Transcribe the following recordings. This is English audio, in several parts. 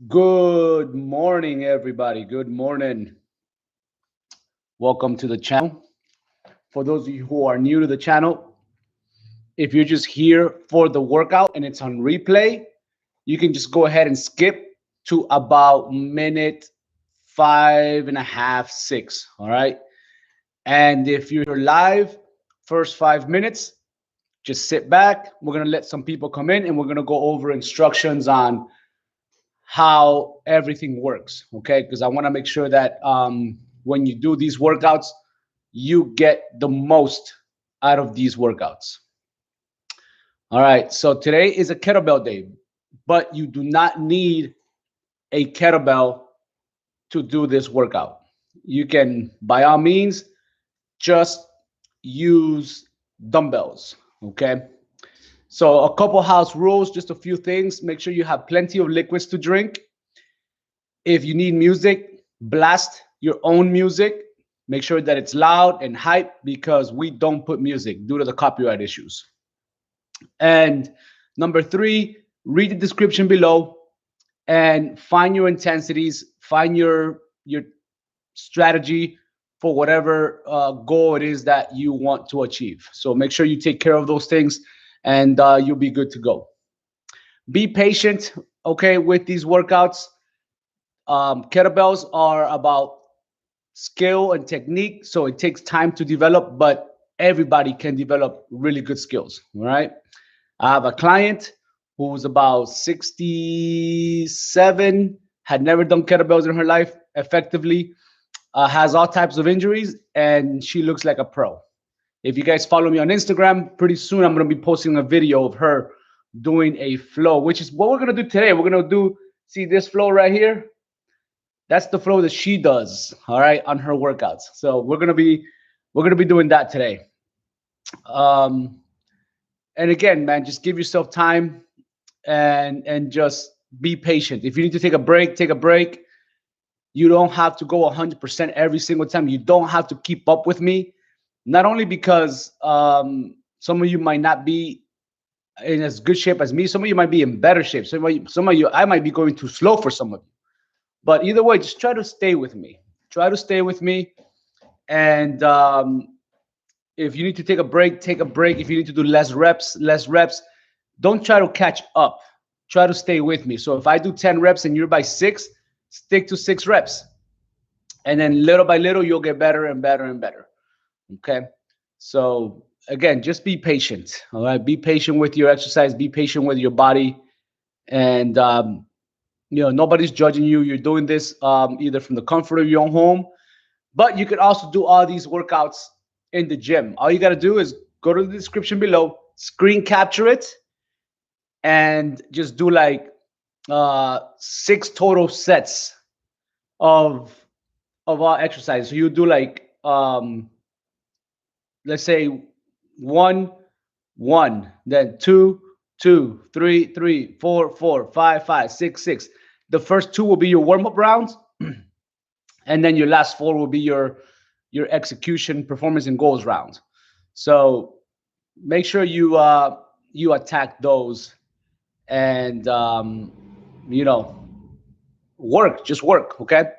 Good morning, everybody. Good morning. Welcome to the channel. For those of you who are new to the channel, if you're just here for the workout and it's on replay, you can just go ahead and skip to about minute five and a half, six. All right. And if you're live, first 5 minutes, just sit back. We're going to let some people come in and we're going to go over instructions on how everything works. Okay, because I want to make sure that when you do these workouts, you get the most out of these workouts. All right, so today is a kettlebell day, but you do not need a kettlebell to do this workout. You can, by all means, just use dumbbells. Okay, so a couple house rules, just a few things. Make sure you have plenty of liquids to drink. If you need music, blast your own music. Make sure that it's loud and hype because we don't put music due to the copyright issues. And number three, read the description below and find your intensities, find your strategy for whatever goal it is that you want to achieve. So make sure you take care of those things and you'll be good to go. Be patient, okay, with these workouts. Kettlebells are about skill and technique, so it takes time to develop, but everybody can develop really good skills. All right. I have a client who's about 67, had never done kettlebells in her life effectively, has all types of injuries, and she looks like a pro. If you guys follow me on Instagram, pretty soon I'm going to be posting a video of her doing a flow, which is what we're going to do today. We're going to do, see this flow right here? That's the flow that she does, all right, on her workouts. So we're gonna be doing that today. Um, and again, man, just give yourself time and just be patient. If you need to take a break, take a break. You don't have to go 100% every single time. You don't have to keep up with me. Not only because some of you might not be in as good shape as me, some of you might be in better shape. Some of you, I might be going too slow for some of you. But either way, just try to stay with me. Try to stay with me. And if you need to take a break, take a break. If you need to do less reps, less reps. Don't try to catch up. Try to stay with me. So if I do 10 reps and you're by six, stick to 6 reps. And then little by little, you'll get better and better and better. Okay. So again, just be patient. All right. Be patient with your exercise. Be patient with your body. And nobody's judging you. You're doing this either from the comfort of your own home, but you could also do all these workouts in the gym. All you got to do is go to the description below, screen capture it, and just do like 6 total sets of our exercise. So you do like let's say one, one, then two, two, three, three, four, four, five, five, six, six. The first two will be your warm up rounds, and then your last four will be your execution, performance, and goals rounds. So make sure you attack those and you know work, just work. Okay.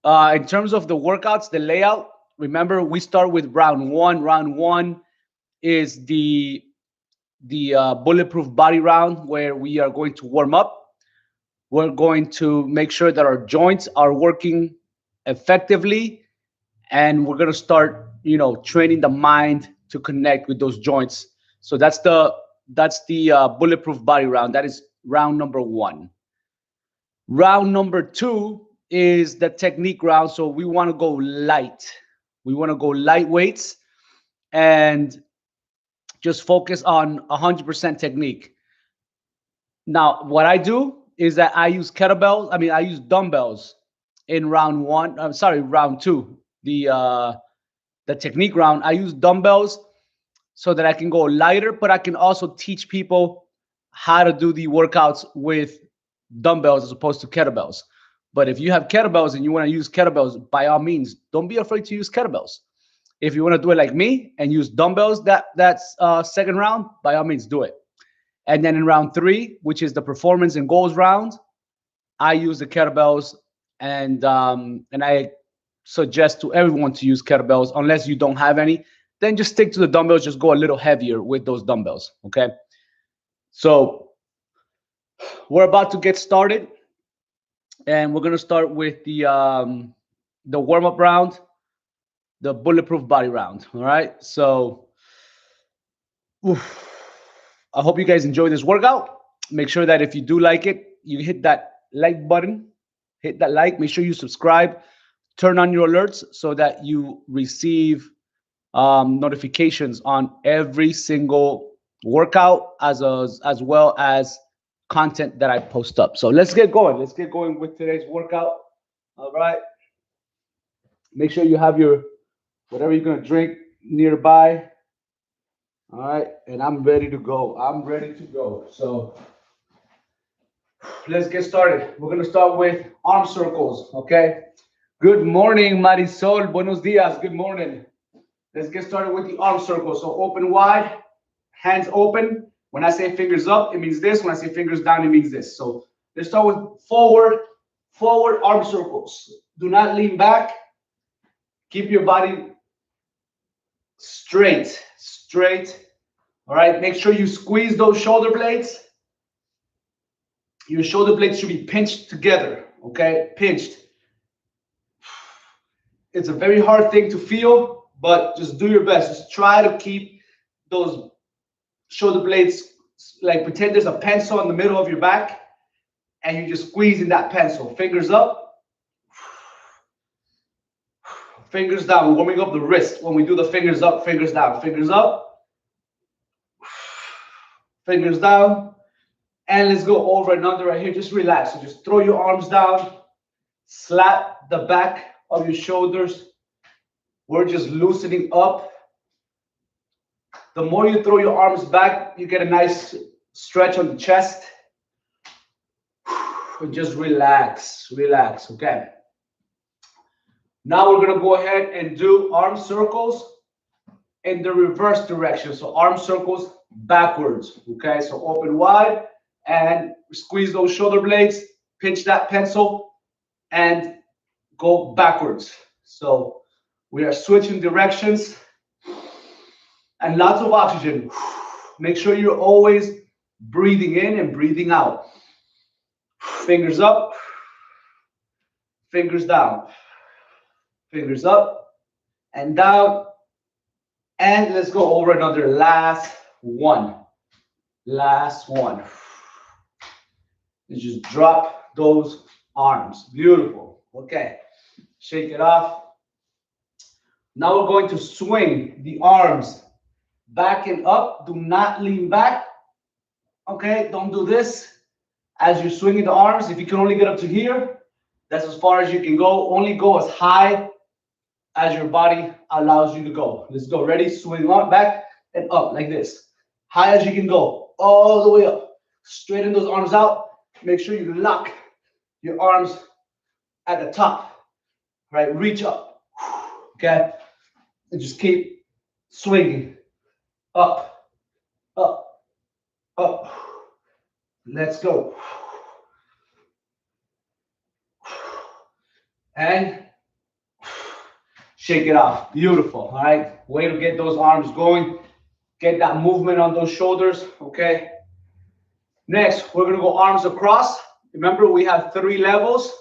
In terms of the workouts, the layout. Remember, we start with round one. Round one is the bulletproof body round where we are going to warm up. We're going to make sure that our joints are working effectively, and we're going to start training the mind to connect with those joints. So that's the bulletproof body round. That is round number one. Round number two is the technique round. So we want to go light. We want to go light weights and just focus on 100% technique. Now, what I do is that I use kettlebells. I mean, I use dumbbells in round one. I'm sorry, round two. The technique round. I use dumbbells so that I can go lighter, but I can also teach people how to do the workouts with dumbbells as opposed to kettlebells. But if you have kettlebells and you want to use kettlebells, by all means, don't be afraid to use kettlebells. If you want to do it like me and use dumbbells, that's second round, by all means, do it. And then in round three, which is the performance and goals round, I use the kettlebells, and I suggest to everyone to use kettlebells unless you don't have any. Then just stick to the dumbbells. Just go a little heavier with those dumbbells. Okay. So we're about to get started, and we're gonna start with the warm up round, the bulletproof body round. All right. So oof, I hope you guys enjoy this workout. Make sure that if you do like it, you hit that like button, hit that like. Make sure you subscribe, turn on your alerts so that you receive notifications on every single workout as well as content that I post up. So let's get going. Let's get going with today's workout. All right. Make sure you have your whatever you're gonna drink nearby. All right, and I'm ready to go. I'm ready to go. So let's get started. We're gonna start with arm circles. Okay. Good morning, Marisol. Buenos dias. Good morning. Let's get started with the arm circle. So open wide, hands open. When I say fingers up, it means this. When I say fingers down, it means this. So let's start with forward arm circles. Do not lean back. Keep your body straight. All right, make sure you squeeze those shoulder blades. Your shoulder blades should be pinched together, okay? Pinched. It's a very hard thing to feel, but just do your best. Just try to keep those shoulder blades, like pretend there's a pencil in the middle of your back, and you're just squeezing that pencil. Fingers up, fingers down. We're warming up the wrist when we do the fingers up, fingers down. Fingers up, fingers down. And let's go over and under right here. Just relax. So just throw your arms down, slap the back of your shoulders. We're just loosening up. The more you throw your arms back, you get a nice stretch on the chest. And just relax, okay? Now we're gonna go ahead and do arm circles in the reverse direction. So arm circles backwards, okay? So open wide and squeeze those shoulder blades, pinch that pencil, and go backwards. So we are switching directions and lots of oxygen. Make sure you're always breathing in and breathing out. Fingers up, fingers down, fingers up and down. And let's go over another last one. And just drop those arms. Beautiful. Okay. Shake it off. Now we're going to swing the arms back and up. Do not lean back. Okay. Don't do this. As you're swinging the arms, if you can only get up to here, that's as far as you can go. Only go as high as your body allows you to go. Let's go. Ready? Swing on back and up like this. High as you can go. All the way up. Straighten those arms out. Make sure you lock your arms at the top. Right? Reach up. Okay? And just keep swinging. Up. Up. Up. Let's go. And shake it off. Beautiful. All right. Way to get those arms going. Get that movement on those shoulders. Okay. Next, we're going to go arms across. Remember, we have 3 levels.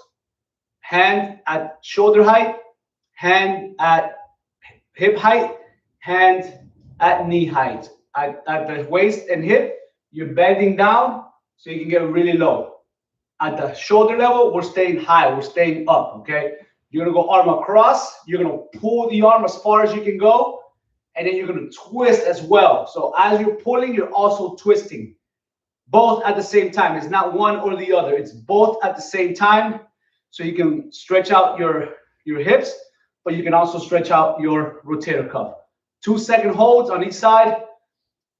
Hand at shoulder height, hand at hip height, hand at knee height. At the waist and hip, you're bending down so you can get really low. At the shoulder level, we're staying high. We're staying up, okay? You're going to go arm across. You're going to pull the arm as far as you can go. And then you're going to twist as well. So as you're pulling, you're also twisting. Both at the same time. It's not one or the other. It's both at the same time. So you can stretch out your hips, but you can also stretch out your rotator cuff. 2-second holds on each side.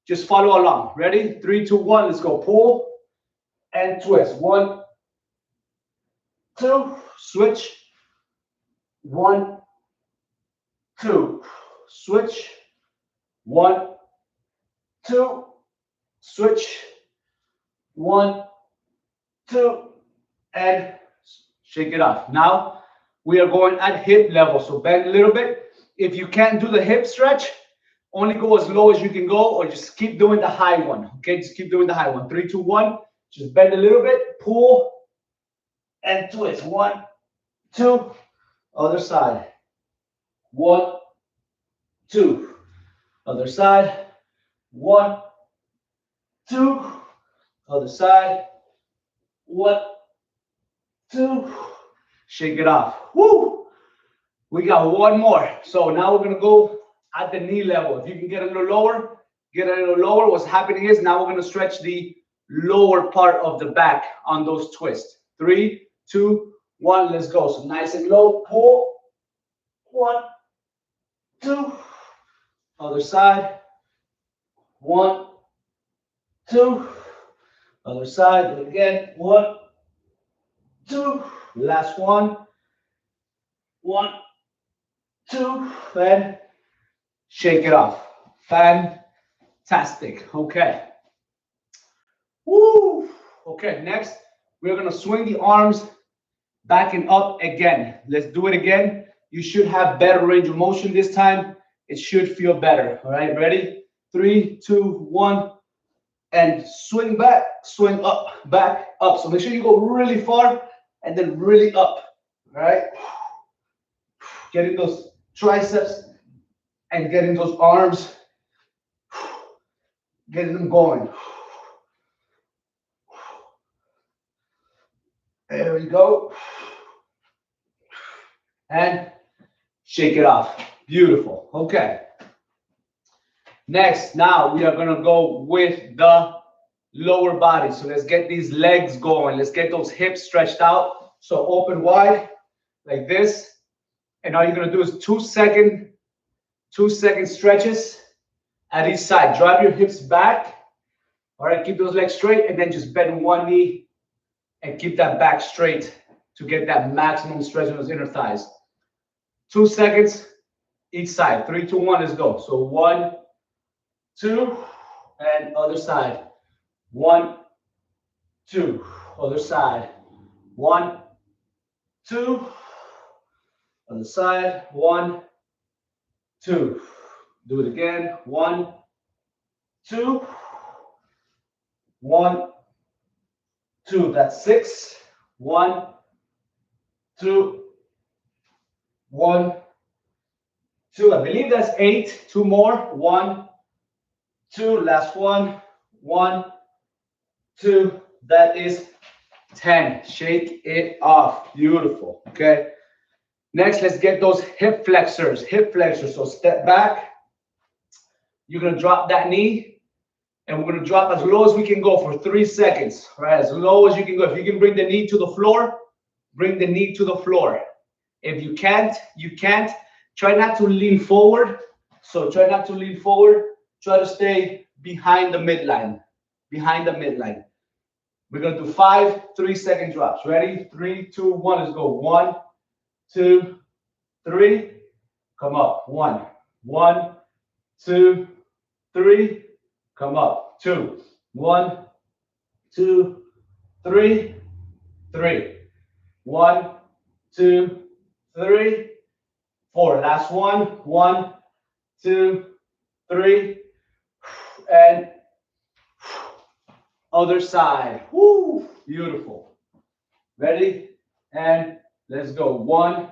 Just follow along. Ready? 3, 2, 1. Let's go. Pull and twist. 1, 2. Switch. 1, 2. Switch. 1, 2. Switch. 1, 2. and shake it off. Now we are going at hip level, so bend a little bit. If you can't do the hip stretch, only go as low as you can go, or just keep doing the high one. Okay, just keep doing the high one. 3, 2, 1. Just bend a little bit, pull, and twist. 1, 2. Other side. 1, 2. Other side. 1, 2. Other side. 1, 2. Shake it off. Woo! We got one more. So now we're gonna go at the knee level. If you can get a little lower, get a little lower. What's happening is now we're gonna stretch the lower part of the back on those twists. 3, 2, 1. Let's go. So nice and low. Pull. 1, 2. Other side. 1, 2. Other side. Do it again. 1, 2. Last one. 1, 2. And shake it off. Fantastic. Okay. Woo. Okay. Next, we're gonna swing the arms back and up again. Let's do it again. You should have better range of motion this time. It should feel better. All right. Ready? 3, 2, 1. And swing back, swing up, back, up. So make sure you go really far and then really up. All right. Getting those triceps and getting those arms, getting them going. There we go. And shake it off. Beautiful. Okay. Next, now we are going to go with the lower body. So let's get these legs going. Let's get those hips stretched out. So open wide like this. And all you're going to do is 2-second stretches at each side. Drive your hips back. All right, keep those legs straight and then just bend one knee and keep that back straight to get that maximum stretch on those inner thighs. 2 seconds each side. 3, 2, 1, let's go. So 1, 2, and other side. 1, 2, other side. 1, 2, other side. 1, 2. Do it again. 1, 2, 1, 2. That's 6. 1, 2, 1, 2. I believe that's 8. 2 more. 1, 2. Last one. 1, 2. That is 10. Shake it off. Beautiful. Okay. Next, let's get those hip flexors. Hip flexors. So step back. You're going to drop that knee. And we're going to drop as low as we can go for 3 seconds. Right? As low as you can go. If you can bring the knee to the floor, bring the knee to the floor. If you can't, you can't. Try not to lean forward. So try not to lean forward. Try to stay behind the midline. Behind the midline. We're going to do 5 3-second drops. Ready? 3, 2, 1. Let's go. 1, 2, 3. Come up. 1, 1, 2, 3. Come up. 2, 1, 2, 3, 3. 1, 2, 3, 4. Last one. 1, 2, 3. And other side. Woo! Beautiful. Ready? And let's go. 1,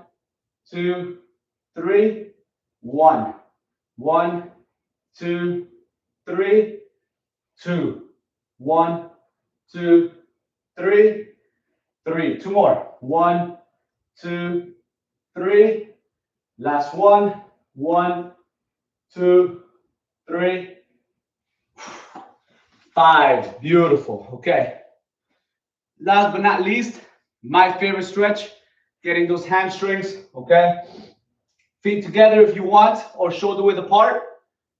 2, 3. 1, 1, 2, 3. 2, 1, 2, 3. 3. 2 more. 1, 2, 3. Last one. 1, 2, 3. 5. Beautiful. Okay. Last but not least, my favorite stretch, getting those hamstrings. Okay. Feet together if you want, or shoulder width apart.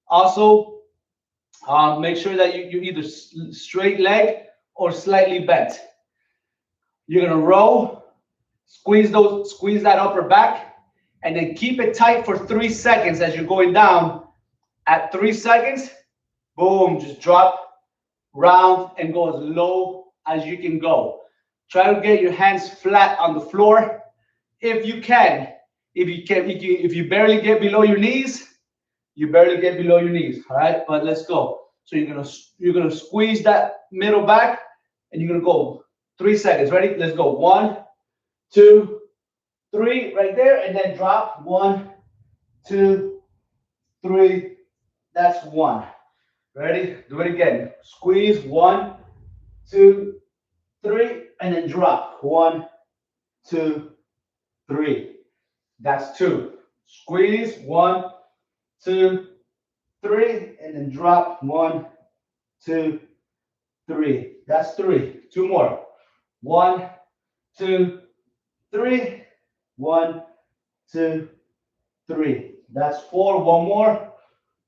Also, make sure that you either straight leg or slightly bent. You're gonna row, squeeze that upper back, and then keep it tight for 3 seconds as you're going down. At 3 seconds, boom, just drop, round, and go as low as you can go. Try to get your hands flat on the floor if you can. If you barely get below your knees, you barely get below your knees. All right, but let's go. So you're gonna squeeze that middle back, and you're gonna go 3 seconds. Ready? Let's go. 1, 2, 3, right there, and then drop. 1, 2, 3. That's 1. Ready? Do it again. Squeeze. 1, 2, 3, and then drop. 1, 2, 3. That's 2. Squeeze. 1, 2, 3, and then drop. 1, 2, 3. That's 3. 2 more. 1, 2, 3. 1, 2, 3. That's 4. 1 more.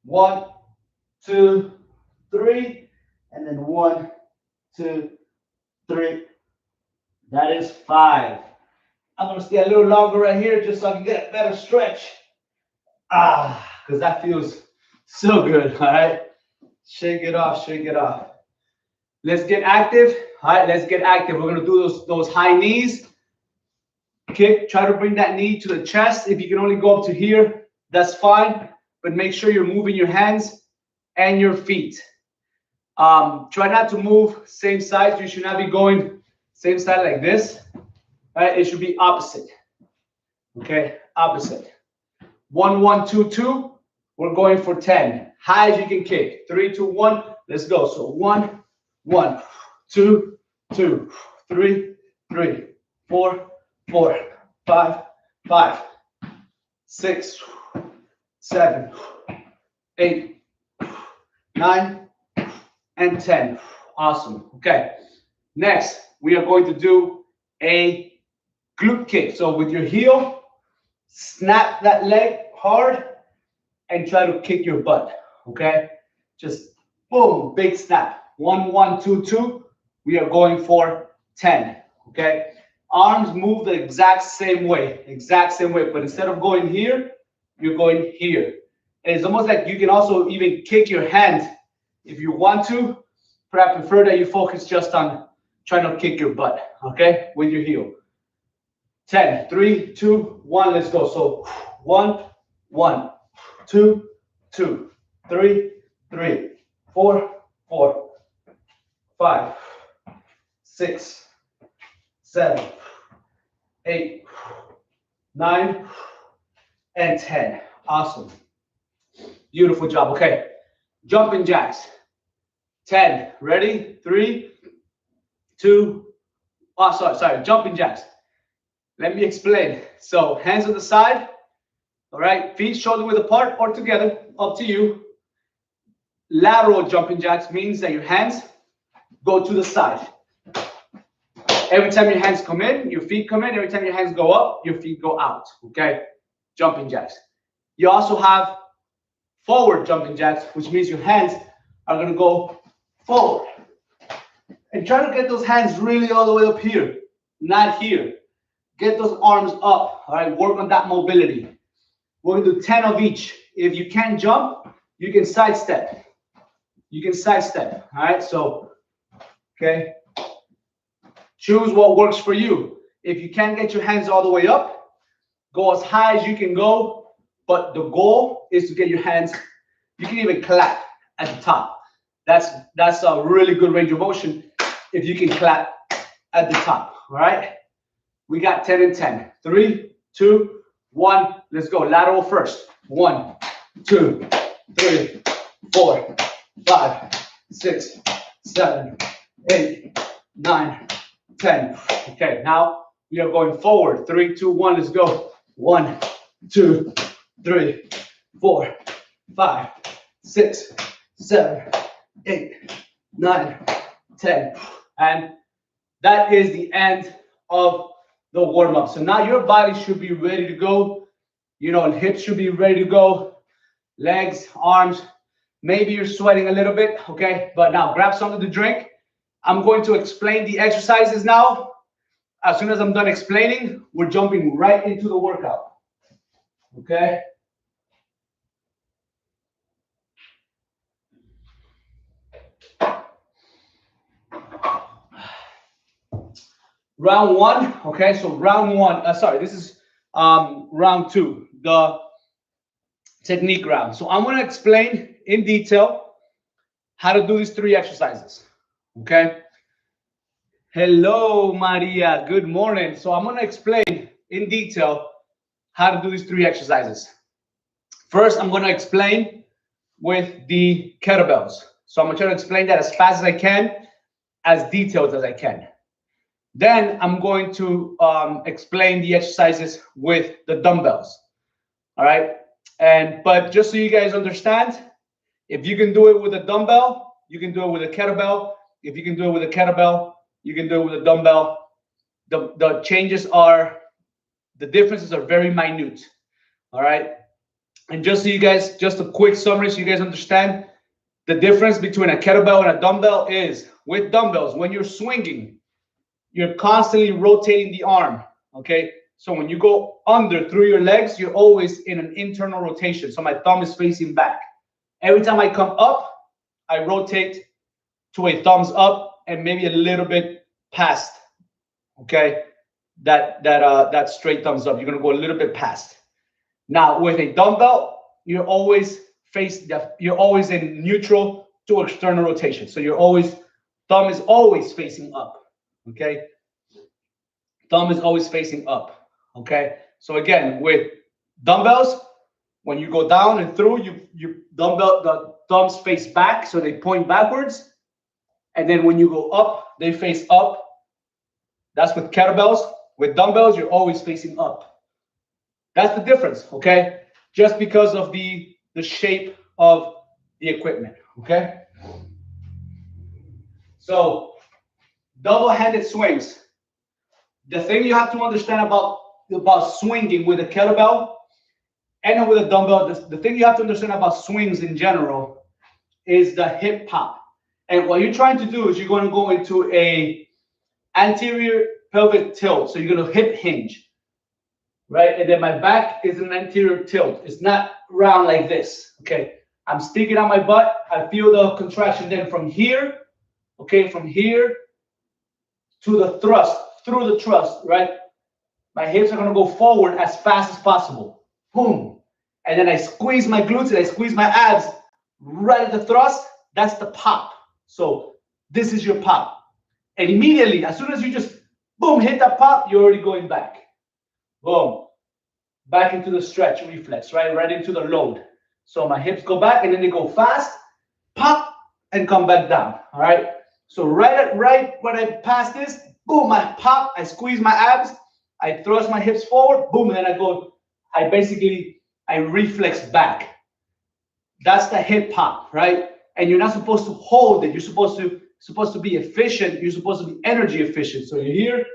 1, 2, 3, and then 1, 2, 3. That is 5. I'm gonna stay a little longer right here just so I can get a better stretch. Because that feels so good. All right, shake it off, shake it off. Let's get active. All right, let's get active. We're gonna do those high knees. Kick. Try to bring that knee to the chest. If you can only go up to here, that's fine. But make sure you're moving your hands and your feet. Try not to move same side. You should not be going same side like this. Right? It should be opposite. Okay, opposite. 1, 1, 2, 2. We're going for 10. High as you can kick. 3, 2, 1. Let's go. So 1, 1, 2, 2, 3, 3, 4, 4, 5, 5, 6, 7, 8, 9, and 10. Awesome. Okay. Next, we are going to do a glute kick. So with your heel, snap that leg hard and try to kick your butt. Okay. Just boom, big snap. 1, 1, 2, 2. We are going for 10. Okay. Arms move the exact same way. But instead of going here, you're going here. And it's almost like you can also even kick your hand if you want to, but I prefer that you focus just on trying to kick your butt, okay, with your heel. 10, 3, 2, 1, let's go. So 1, 1, 2, 2, 3, 3, 4, 4, 5, 6, 7, 8, 9, and 10. Awesome. Beautiful job. Okay. Jumping jacks. 10. Ready? 3, 2. Oh, sorry. Jumping jacks. Let me explain. So hands on the side. All right. Feet shoulder width apart or together. Up to you. Lateral jumping jacks means that your hands go to the side. Every time your hands come in, your feet come in. Every time your hands go up, your feet go out. Okay. Jumping jacks. You also have forward jumping jacks, which means your hands are going to go forward. And try to get those hands really all the way up here, not here. Get those arms up, all right? Work on that mobility. We're going to do 10 of each. If you can't jump, you can sidestep. All right? So, okay. Choose what works for you. If you can't get your hands all the way up, go as high as you can go. But the goal is to get your hands, you can even clap at the top. That's a really good range of motion if you can clap at the top, all right? We got 10 and 10. 3, 2, 1, let's go. Lateral first. 1, 2, 3, 4, 5, 6, 7, 8, 9, 10. Okay, now we are going forward. 3, 2, 1, let's go. 1, 2, 3, 4, 5, 6, 7, 8, 9, 10. And that is the end of the warm-up. So now your body should be ready to go. You know, hips should be ready to go. Legs, arms. Maybe you're sweating a little bit, okay? But now grab something to drink. I'm going to explain the exercises now. As soon as I'm done explaining, we're jumping right into the workout, okay? Round one, okay, so round one, sorry, this is round two, the technique round. So I'm going to explain in detail how to do these three exercises, okay? Hello, Maria, good morning. So I'm going to explain in detail how to do these three exercises. First, I'm going to explain with the kettlebells. So I'm going to try to explain that as fast as I can, as detailed as I can. Then I'm going to explain the exercises with the dumbbells. All right. But just so you guys understand, if you can do it with a dumbbell, you can do it with a kettlebell. If you can do it with a kettlebell, you can do it with a dumbbell. The changes are, the differences are very minute. All right. And just so you guys, just a quick summary so you guys understand, the difference between a kettlebell and a dumbbell is with dumbbells, when you're swinging, you're constantly rotating the arm, okay? So when you go under through your legs, you're always in an internal rotation. So my thumb is facing back. Every time I come up, I rotate to a thumbs up and maybe a little bit past, okay? That straight thumbs up. You're gonna go a little bit past. Now with a dumbbell, you're always in neutral to external rotation. So thumb is always facing up. Okay, thumb is always facing up. Okay, so again, with dumbbells, when you go down and through, the thumbs face back, so they point backwards. And then when you go up, they face up. That's with kettlebells. With dumbbells, you're always facing up. That's the difference, okay? Just because of the shape of the equipment, okay? So double-handed swings. The thing you have to understand about swinging with a kettlebell and with a dumbbell, the thing you have to understand about swings in general is the hip pop. And what you're trying to do is you're going to go into a anterior pelvic tilt. So you're going to hip hinge, right? And then my back is an anterior tilt. It's not round like this, okay? I'm sticking out my butt. I feel the contraction then from here, okay, from here to the thrust, through the thrust, right? My hips are going to go forward as fast as possible. Boom. And then I squeeze my glutes and I squeeze my abs right at the thrust. That's the pop. So this is your pop. And immediately, as soon as you just, boom, hit that pop, you're already going back. Boom. Back into the stretch reflex, right? Right into the load. So my hips go back and then they go fast, pop, and come back down, all right? So right when I pass this, boom, I pop, I squeeze my abs, I thrust my hips forward, boom, and then I reflex back. That's the hip pop, right? And you're not supposed to hold it. You're supposed to be efficient. You're supposed to be energy efficient. So you're here,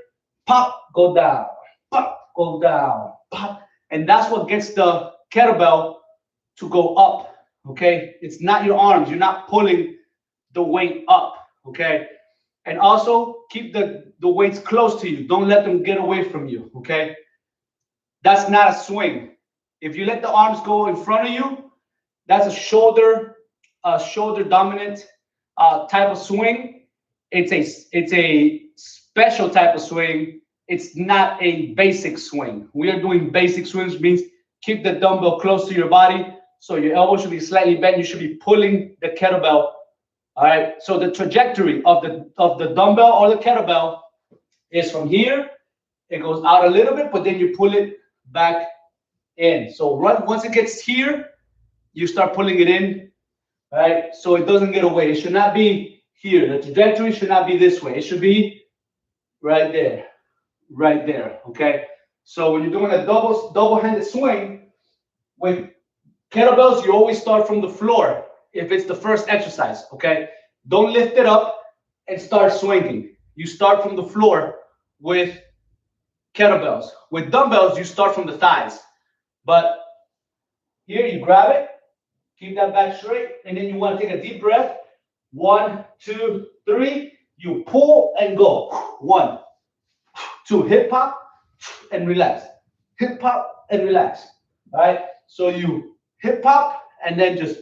pop, go down, pop, go down, pop. And that's what gets the kettlebell to go up, okay? It's not your arms. You're not pulling the weight up, okay? And also keep the weights close to you. Don't let them get away from you, okay? That's not a swing. If you let the arms go in front of you, that's a shoulder dominant type of swing. It's a special type of swing. It's not a basic swing. We are doing basic swings, means keep the dumbbell close to your body. So your elbow should be slightly bent. You should be pulling the kettlebell. All right. So the trajectory of the dumbbell or the kettlebell is from here. It goes out a little bit, but then you pull it back in. So once it gets here, you start pulling it in, right? So it doesn't get away. It should not be here. The trajectory should not be this way. It should be right there, okay? So when you're doing a double-handed swing with kettlebells, you always start from the floor if it's the first exercise, okay? Don't lift it up and start swinging. You start from the floor with kettlebells. With dumbbells, you start from the thighs. But here you grab it, keep that back straight, and then you want to take a deep breath. 1, 2, 3. You pull and go. 1, 2. Hip hop and relax. Hip hop and relax. All right. So you hip hop and then just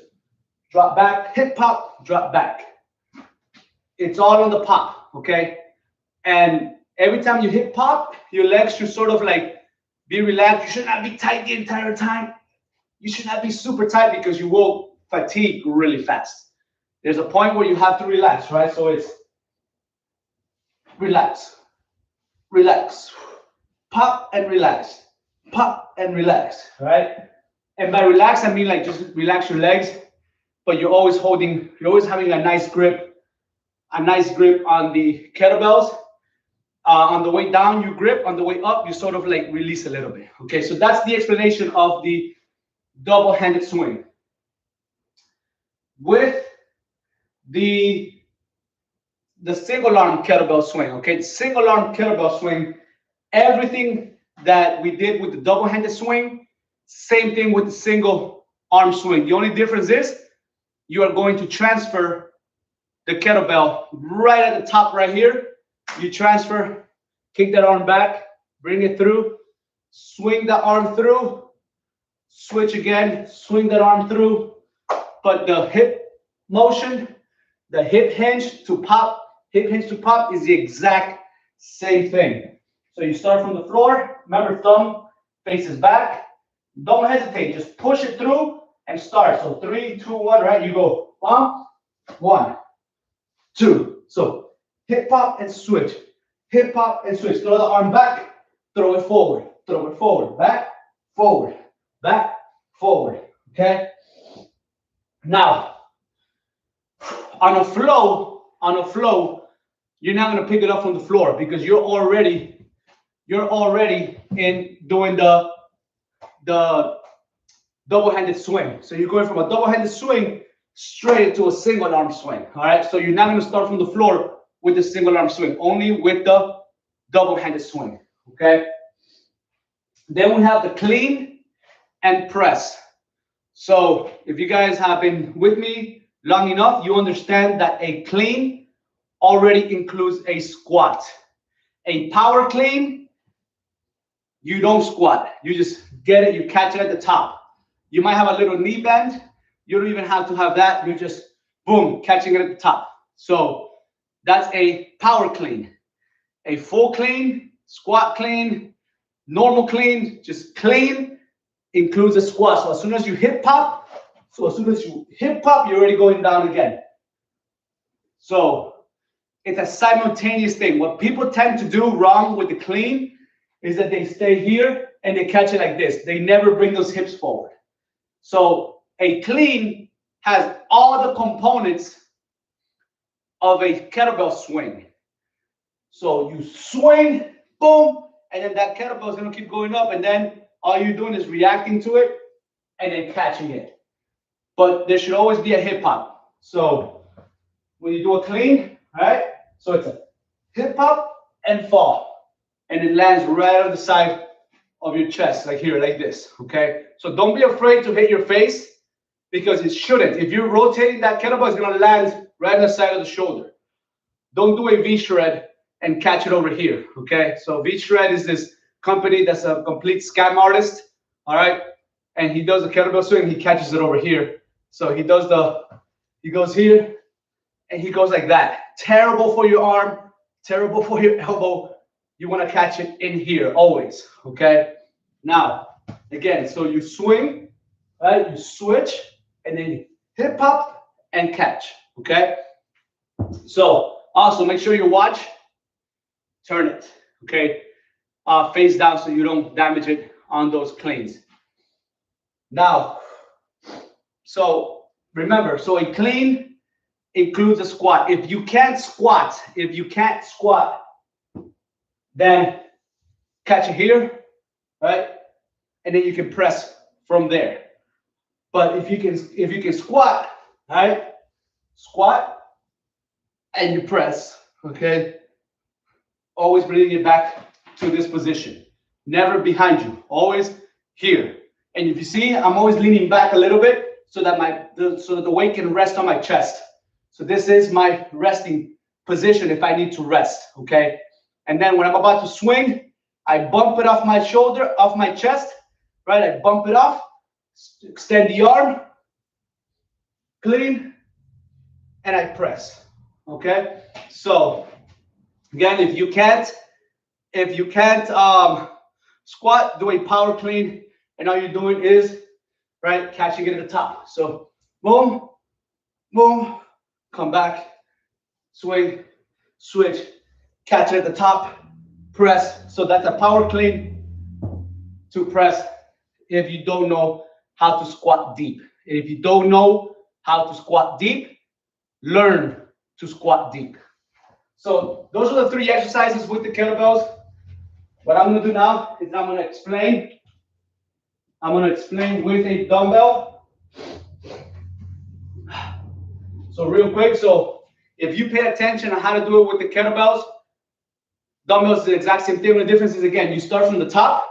drop back. Hip hop, drop back. It's all on the pop. Okay. And Every time you hit pop, your legs should sort of like be relaxed. You should not be tight the entire time. You should not be super tight because you will fatigue really fast. There's a point where you have to relax, right? So it's relax, relax, pop and relax, pop and relax, right? And by relax, I mean like just relax your legs, but you're always having a nice grip on the kettlebells. On the way down, you grip. On the way up, you sort of like release a little bit. Okay, so that's the explanation of the double-handed swing. With the single arm kettlebell swing, okay, single arm kettlebell swing, everything that we did with the double-handed swing, same thing with the single arm swing. The only difference is you are going to transfer the kettlebell right at the top right here. You transfer, kick that arm back, bring it through, swing the arm through, switch again, swing that arm through. But the hip motion, the hip hinge to pop is the exact same thing. So you start from the floor, remember thumb faces back. Don't hesitate, just push it through and start. So 3, 2, 1, right? You go 1, 2. So hip pop and switch, hip pop and switch. Throw the arm back, throw it forward, back, forward, back, forward. Okay? Now, on a flow, you're not going to pick it up from the floor because you're already in doing the double-handed swing. So you're going from a double-handed swing straight into a single arm swing. All right. So you're not going to start from the floor with the single arm swing, only with the double-handed swing. Okay. Then we have the clean and press. So if you guys have been with me long enough, you understand that a clean already includes a squat. A power clean, you don't squat. You just get it, you catch it at the top. You might have a little knee bend. You don't even have to have that. You're just, boom, catching it at the top. So that's a power clean. A full clean, squat clean, normal clean, just clean includes a squat. So as soon as you hip pop, you're already going down again. So it's a simultaneous thing. What people tend to do wrong with the clean is that they stay here and they catch it like this. They never bring those hips forward. So a clean has all the components of a kettlebell swing. So you swing, boom, and then that kettlebell is going to keep going up, and then all you're doing is reacting to it and then catching it. But there should always be a hip hop. So when you do a clean, right? So it's a hip hop and fall, and it lands right on the side of your chest, like here, like this. Okay. So don't be afraid to hit your face because it shouldn't. If you're rotating that kettlebell, it's going to land right on the side of the shoulder. Don't do a V shred and catch it over here. Okay. So V shred is this company that's a complete scam artist. All right. And he does the kettlebell swing. He catches it over here. So he goes here and he goes like that. Terrible for your arm, terrible for your elbow. You want to catch it in here always. Okay. Now, again, so you swing, right? You switch and then you hip hop and catch. Okay. So also make sure your watch, turn it. Okay. Face down so you don't damage it on those cleans. Now, so remember, so a clean includes a squat. If you can't squat, then catch it here, right? And then you can press from there. But if you can squat, right? Squat and you press, okay? Always bringing it back to this position. Never behind you, always here. And if you see, I'm always leaning back a little bit so that the weight can rest on my chest. So this is my resting position if I need to rest, okay? And then when I'm about to swing, I bump it off my shoulder, off my chest, right? I bump it off, extend the arm, clean, and I press, okay? So again, if you can't If you can't squat, do a power clean, and all you're doing is, right, catching it at the top. So boom, boom, come back, swing, switch, catch it at the top, press. So that's a power clean to press if you don't know how to squat deep. And if you don't know how to squat deep, learn to squat deep. So those are the 3 exercises with the kettlebells. What I'm going to do now is I'm going to explain. I'm going to explain with a dumbbell. So real quick, so if you pay attention on how to do it with the kettlebells, dumbbells is the exact same thing. The difference is, again, you start from the top.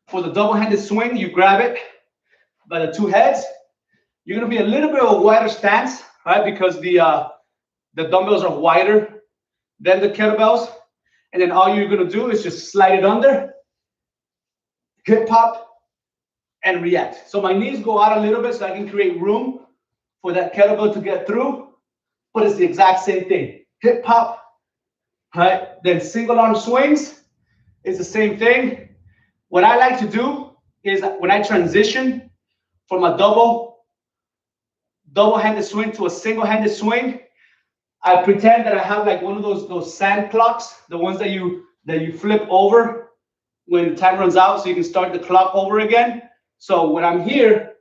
For the double-handed swing, you grab it by the 2 heads. You're going to be a little bit of a wider stance, right? Because the dumbbells are wider than the kettlebells. And then all you're going to do is just slide it under, hip hop, and react. So my knees go out a little bit so I can create room for that kettlebell to get through. But it's the exact same thing. Hip hop, right? Then single arm swings is the same thing. What I like to do is when I transition from a double-handed swing to a single-handed swing, I pretend that I have like one of those sand clocks, the ones that you flip over when the time runs out, so you can start the clock over again. So when I'm here,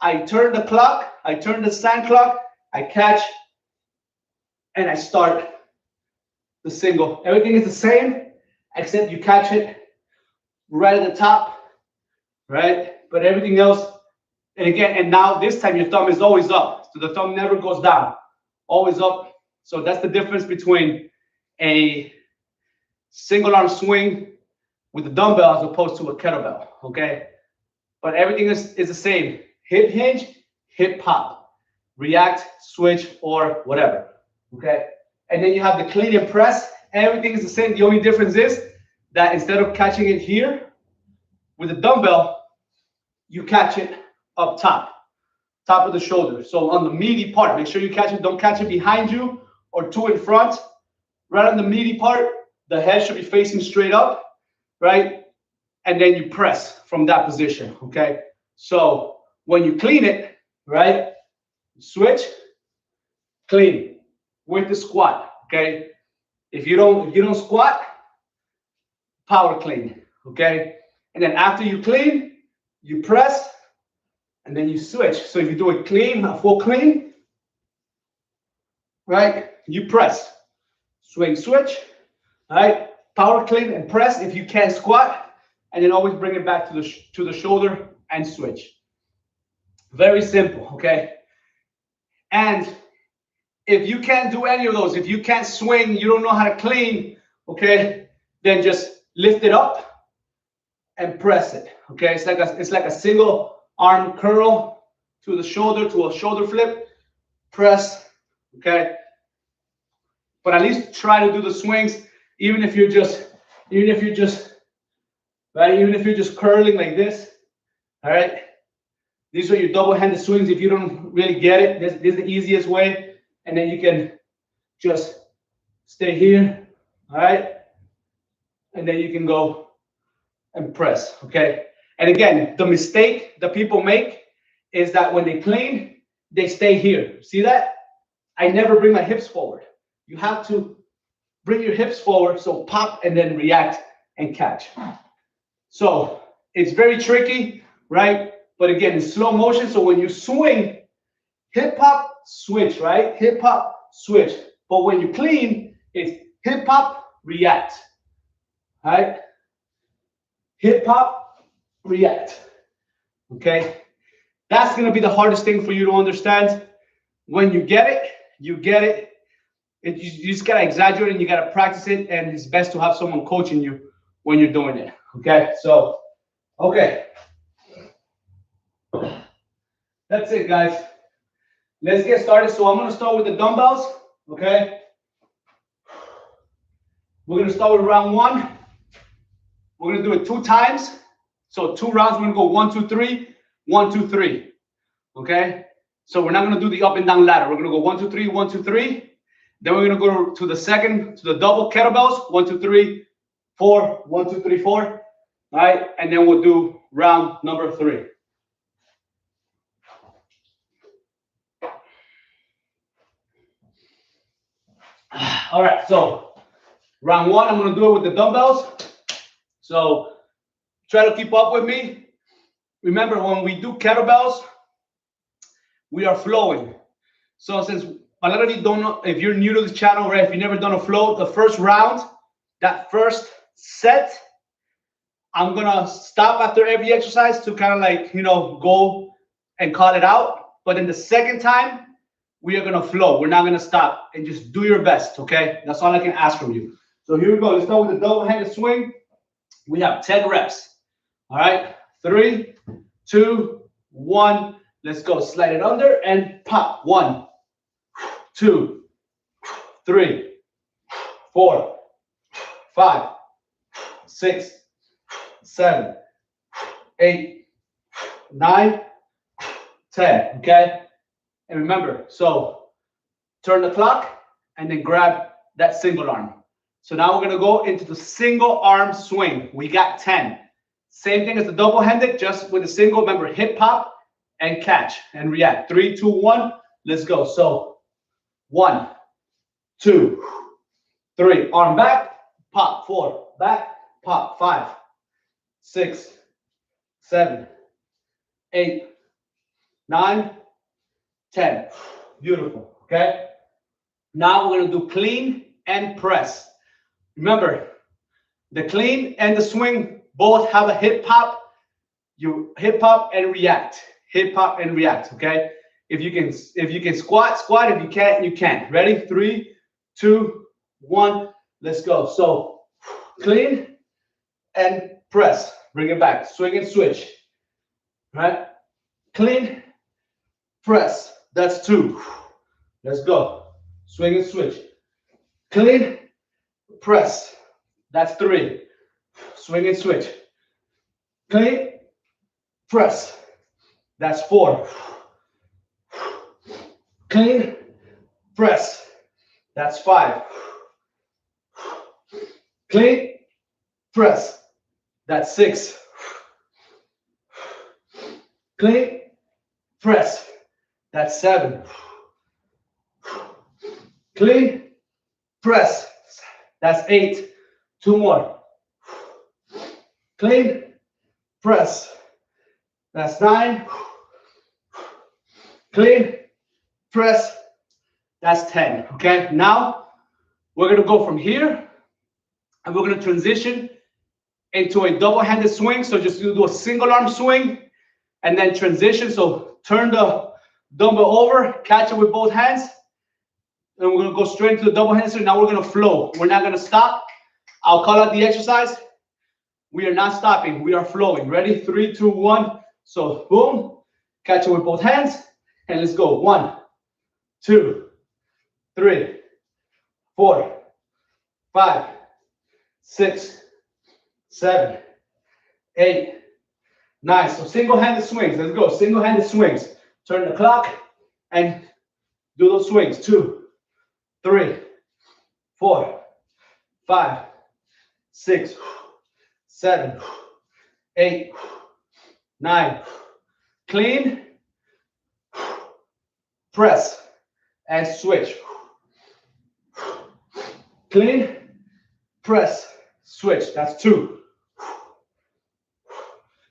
I turn the clock, I turn the sand clock, I catch, and I start the single. Everything is the same, except you catch it right at the top, right? But everything else, and again, and now this time your thumb is always up. So the thumb never goes down, always up. So that's the difference between a single arm swing with a dumbbell as opposed to a kettlebell, okay? But everything is the same. Hip hinge, hip hop, react, switch, or whatever, okay? And then you have the clean and press. Everything is the same. The only difference is that instead of catching it here with a dumbbell, you catch it up top of the shoulder. So on the meaty part, make sure you catch it. Don't catch it behind you or 2 in front. Right on the meaty part, the head should be facing straight up, right? And then you press from that position, okay? So when you clean it, right, switch, clean with the squat, okay? If you don't squat, power clean, okay? And then after you clean, you press, and then you switch. So if you do a clean, a full clean, right, you press, swing, switch, all right, power clean and press if you can't squat, and then always bring it back to the shoulder and switch. Very simple, okay? And if you can't do any of those, if you can't swing, you don't know how to clean, okay, then just lift it up and press it, okay? It's like a single arm curl to the shoulder, to a shoulder flip, press, okay? But at least try to do the swings, even if you're just curling like this, all right? These are your double-handed swings. If you don't really get it, this is the easiest way. And then you can just stay here, all right? And then you can go and press, okay? And again, the mistake that people make is that when they clean, they stay here. See that? I never bring my hips forward. You have to bring your hips forward, so pop and then react and catch. So it's very tricky, right? But again, in slow motion, so when you swing, hip hop, switch, right? Hip hop, switch. But when you clean, it's hip hop, react, right? Hip hop, react, okay? That's gonna be the hardest thing for you to understand. When you get it, you get it. You just gotta exaggerate and you gotta practice it, and it's best to have someone coaching you when you're doing it, okay? So, okay. That's it, guys. Let's get started. So I'm gonna start with the dumbbells, okay? We're gonna start with round 1. We're gonna do it 2 times. So 2 rounds, we're gonna go 1, 2, 3, 1, 2, 3, okay? So we're not gonna do the up and down ladder. We're gonna go 1, 2, 3, 1, 2, 3. Then we're gonna go to the double kettlebells, 1, 2, 3, 4. 1, 2, 3, 4. All right, and then we'll do round number 3. All right, so round 1, I'm going to do it with the dumbbells. So try to keep up with me. Remember, when we do kettlebells, we are flowing. So since a lot of you don't know, if you're new to this channel, right, if you've never done a flow, the first round, that first set, I'm going to stop after every exercise to kind of like, go and call it out. But in the second time, we are going to flow. We're not going to stop, and just do your best, okay? That's all I can ask from you. So here we go. Let's start with the double-handed swing. We have 10 reps. All right, 3, 2, 1. Let's go. Slide it under and pop. 1, 2, 3, 4, 5, 6, 7, 8, 9, 10. Okay? And remember, so turn the clock and then grab that single arm. So now we're going to go into the single arm swing. We got 10. Same thing as the double-handed, just with a single. Remember, hip hop and catch and react. 3, 2, 1. Let's go. So 1, 2, 3. Arm back, pop. 4, back, pop. 5, 6, 7, 8, 9, 10. Beautiful. Okay. Now we're going to do clean and press. Remember, the clean and the swing both have a hip hop. You hip hop and react. Hip hop and react. Okay. If you can squat, squat. If you can't, you can't. Ready? 3, 2, 1. Let's go. So clean and press. Bring it back. Swing and switch. All right. Clean, press. That's 2. Let's go. Swing and switch. Clean, press. That's 3. Swing and switch. Clean, press. That's 4. Clean, press. That's 5. Clean, press. That's 6. Clean, press. That's 7. Clean, press. That's 8. 2 more. Clean, press. That's 9. Clean, press. That's 10. Okay, now we're going to go from here and we're going to transition into a double-handed swing. So just do a single arm swing and then transition. So turn the dumbbell over, catch it with both hands, and we're going to go straight into the double-handed swing. Now we're going to flow. We're not going to stop. I'll call out the exercise. We are not stopping. We are flowing. Ready? 3, 2, 1. So boom, catch it with both hands, and let's go. 1, 2, 3, 4, 5, 6, 7, 8, 9. So single-handed swings. Let's go. Single-handed swings. Turn the clock and do those swings. 2, 3, 4, 5, 6, 7, 8, 9. Clean, press, and switch. Clean, press, switch. That's 2.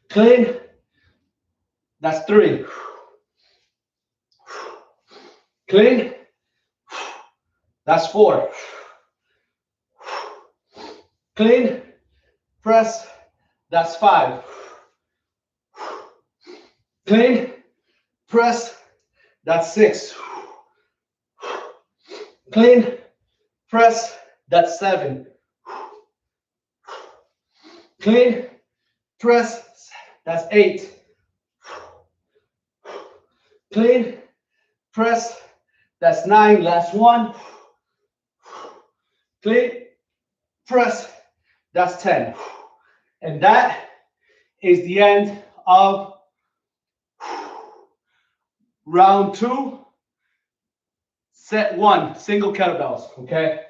Clean, that's 3. Clean, that's 4. Clean, press, that's 5. Clean, press, that's 6. Clean, press, that's 7. Clean, press, that's 8. Clean, press, that's 9. Last one. Clean, press, that's 10. And that is the end of round 2, set 1, single kettlebells, okay?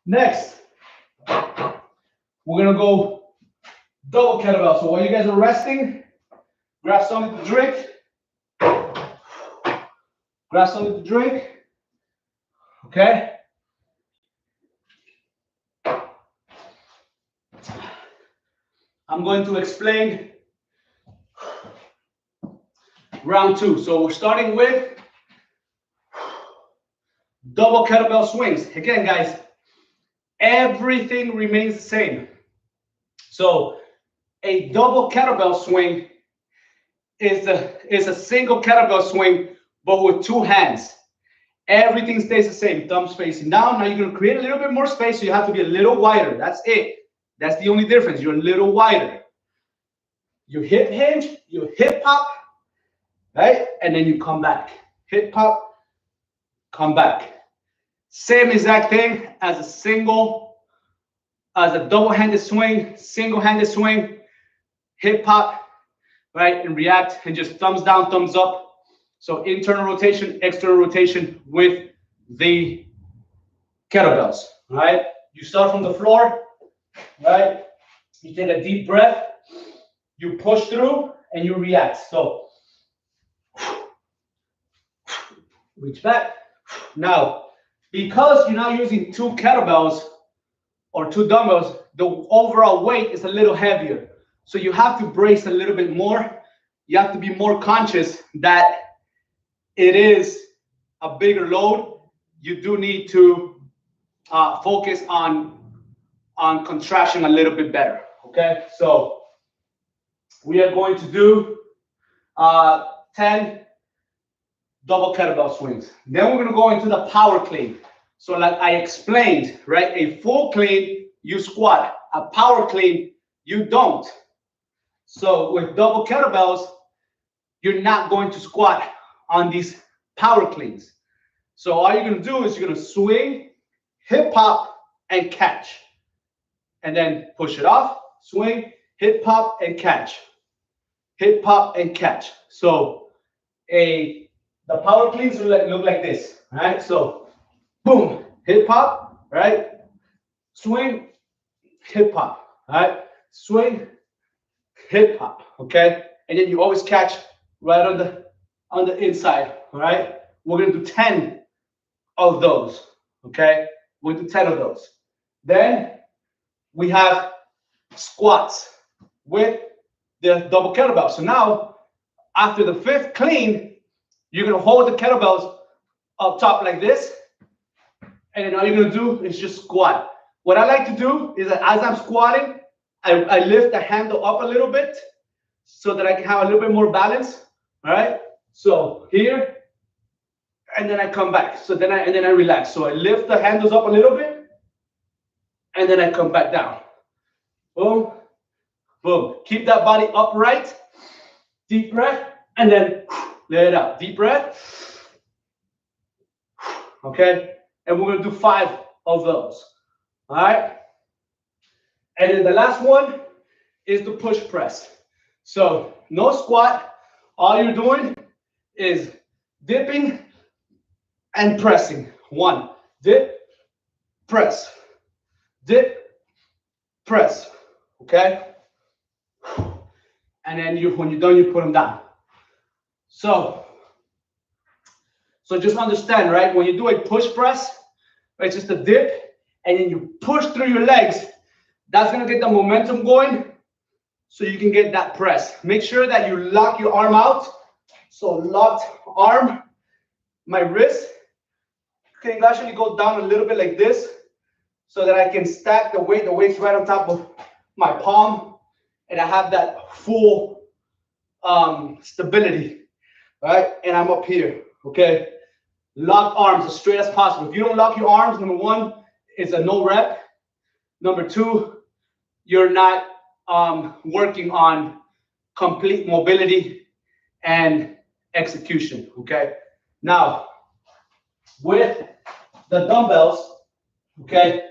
Next, We're gonna go double kettlebell. So while you guys are resting, grab something to drink. Grab something to drink. Okay. I'm going to explain round 2. So we're starting with double kettlebell swings. Again, guys, everything remains the same. So a double kettlebell swing is a single kettlebell swing, but with 2 hands. Everything stays the same. Thumbs facing down. Now you're going to create a little bit more space, so you have to be a little wider. That's it. That's the only difference. You're a little wider. You hip hinge, you hip hop, right? And then you come back. Hip hop, come back. Same exact thing as a double-handed swing, single-handed swing, hip hop, right? And react, and just thumbs down, thumbs up. So internal rotation, external rotation with the kettlebells, right? You start from the floor, right? You take a deep breath, you push through, and you react. So reach back. Now, because you're not using 2 kettlebells or 2 dumbbells, the overall weight is a little heavier. So you have to brace a little bit more. You have to be more conscious that it is a bigger load. You do need to focus on contraction a little bit better. Okay, so we are going to do 10 double kettlebell swings. Then we're going to go into the power clean. So like I explained, right? A full clean, you squat. A power clean, you don't. So with double kettlebells, you're not going to squat on these power cleans. So all you're going to do is you're going to swing, hip hop, and catch. And then push it off, swing, hip hop, and catch. Hip hop and catch. So the power cleans look like this, right? So boom, hip hop, right? Swing, hip hop, right? Swing, hip hop, okay? And then you always catch right on the inside, all right? We're gonna do 10 of those, okay? We'll do 10 of those. Then we have squats with the double kettlebell. So now, after the 5th clean, you're gonna hold the kettlebells up top like this, and then all you're gonna do is just squat. What I like to do is that as I'm squatting, I lift the handle up a little bit so that I can have a little bit more balance. All right. So here, and then I come back. So then I relax. So I lift the handles up a little bit, and then I come back down. Boom, boom. Keep that body upright. Deep breath, and then let it out. Deep breath. Okay. And we're gonna do 5 of those. All right. And then the last one is the push press. So no squat. All you're doing is dipping and pressing. 1, dip, press, dip, press. Okay. And then when you're done, you put them down. So just understand, right? When you do a push press, right, it's just a dip, and then you push through your legs. That's gonna get the momentum going, so you can get that press. Make sure that you lock your arm out. So locked arm, my wrist can actually go down a little bit like this, so that I can stack the weight. The weight's right on top of my palm, and I have that full stability, right? And I'm up here, okay? Lock arms as straight as possible. If you don't lock your arms, number 1, it's a no rep. Number 2, you're not working on complete mobility and execution, okay? Now, with the dumbbells, okay,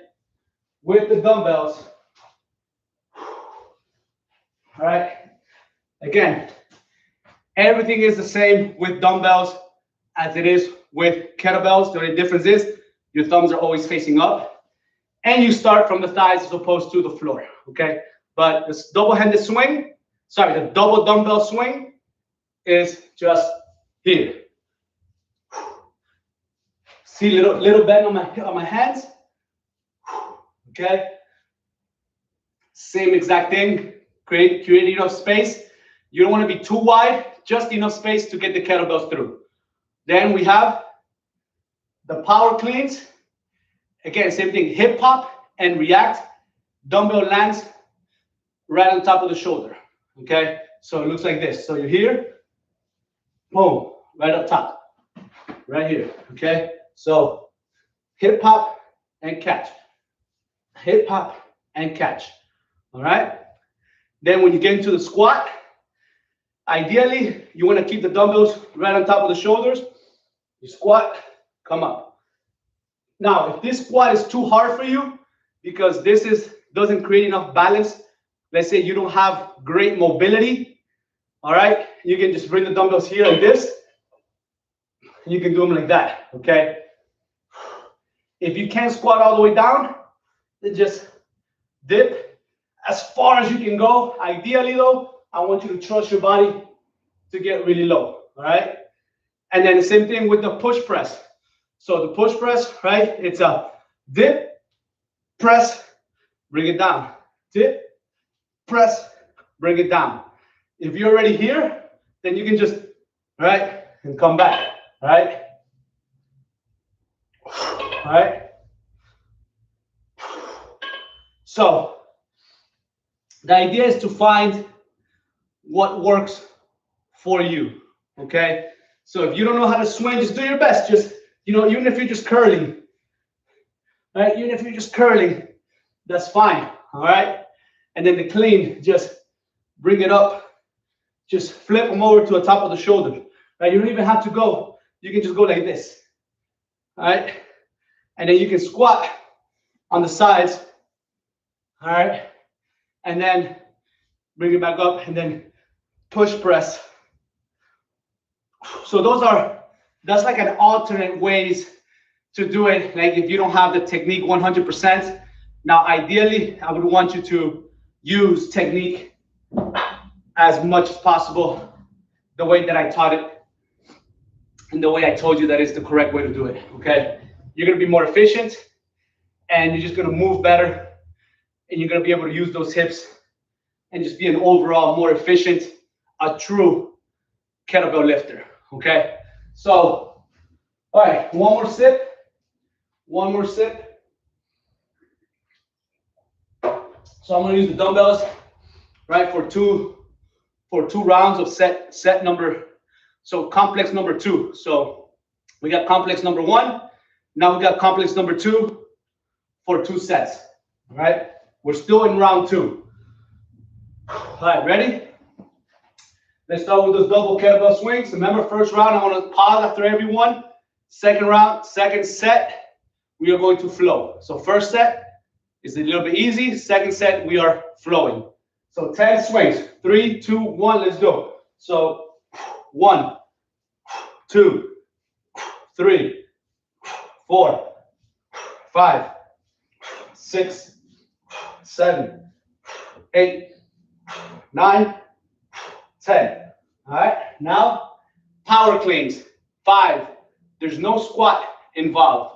with the dumbbells, all right, again, everything is the same with dumbbells as it is with kettlebells. The only difference is your thumbs are always facing up, and you start from the thighs as opposed to the floor, okay? But this double-handed swing, sorry, the double dumbbell swing is just here. See, little bend on my hands, okay? Same exact thing, create enough space. You don't want to be too wide, just enough space to get the kettlebells through. Then we have the power cleans. Again, same thing, hip hop and react. Dumbbell lands right on top of the shoulder, okay? So it looks like this. So you're here, boom, right up top, right here, okay? So hip hop and catch, hip hop and catch, all right? Then when you get into the squat, ideally, you want to keep the dumbbells right on top of the shoulders. You squat, come up. Now, if this squat is too hard for you, because this doesn't create enough balance, let's say you don't have great mobility, all right? You can just bring the dumbbells here like this. You can do them like that, okay? If you can't squat all the way down, then just dip as far as you can go. Ideally, though, I want you to trust your body to get really low, all right? And then the same thing with the push press. So the push press, right? It's a dip, press, bring it down. Dip, press, bring it down. If you're already here, then you can just, right, and come back, right? All right? So the idea is to find what works for you, okay? So if you don't know how to swing, just do your best. Just, you know, even if you're just curling, right? Even if you're just curling, that's fine, all right? And then the clean, just bring it up. Just flip them over to the top of the shoulder, right? You don't even have to go. You can just go like this, all right? And then you can squat on the sides, all right? And then bring it back up and then push press. So that's like an alternate ways to do it. Like if you don't have the technique 100%. Now, ideally, I would want you to use technique as much as possible the way that I taught it and the way I told you that is the correct way to do it, okay? You're gonna be more efficient and you're just gonna move better and you're gonna be able to use those hips and just be an overall more efficient, a true kettlebell lifter, okay? So, all right, one more sip. So I'm gonna use the dumbbells, right, for two rounds of set number, so complex number 2. So we got complex number 1, now we got complex number 2 for 2 sets, all right? We're still in round 2. All right, ready? Let's start with those double kettlebell swings. Remember, first round, I want to pause after every one. Second round, second set, we are going to flow. So first set is a little bit easy. Second set, we are flowing. So 10 swings. 3, 2, 1, let's go. So 1, 2, 3, 4, 5, 6, 7, 8, 9, 10. All right, now power cleans. 5. There's no squat involved.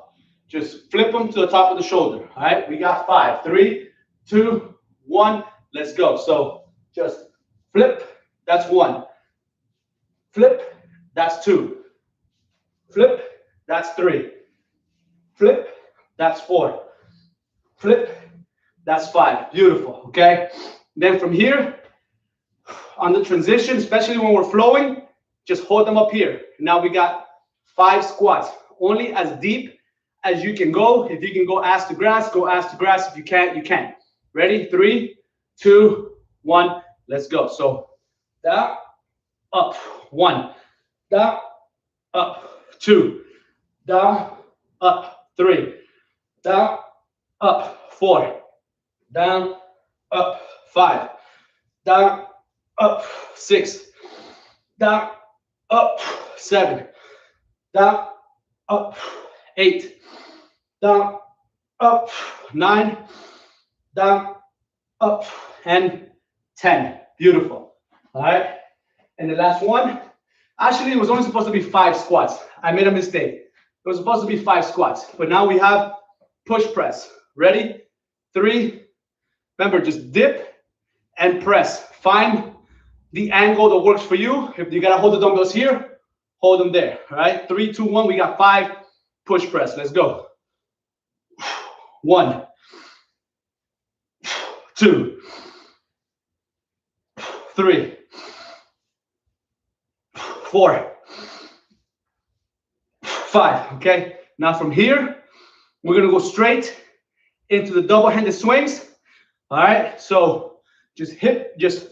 Just flip them to the top of the shoulder. All right, we got 5. 3, 2, 1. Let's go. So just flip. That's 1. Flip. That's 2. Flip. That's 3. Flip. That's 4. Flip. That's 5. Beautiful. Okay. Then from here, on the transition, especially when we're flowing, just hold them up here. Now we got 5 squats. Only as deep as you can go. If you can go ass to grass, go ass to grass. If you can't, you can't. Ready? 3, 2, 1. Let's go. So down, up, 1. Down, up, 2. Down, up, 3. Down, up, 4. Down, up, 5. Down, up, 6. Down, up, 7. Down, up, 8. Down, up, 9, down, up, and 10. Beautiful. All right. And the last one, actually, it was only supposed to be 5 squats. I made a mistake. It was supposed to be 5 squats, but now we have push press. Ready? 3. Remember, just dip and press. Find the angle that works for you. If you gotta hold the dumbbells here, hold them there. All right. 3, 2, 1. We got 5 push press. Let's go. 1, 2, 3, 4, 5. Okay. Now from here, we're gonna go straight into the double-handed swings. All right. So just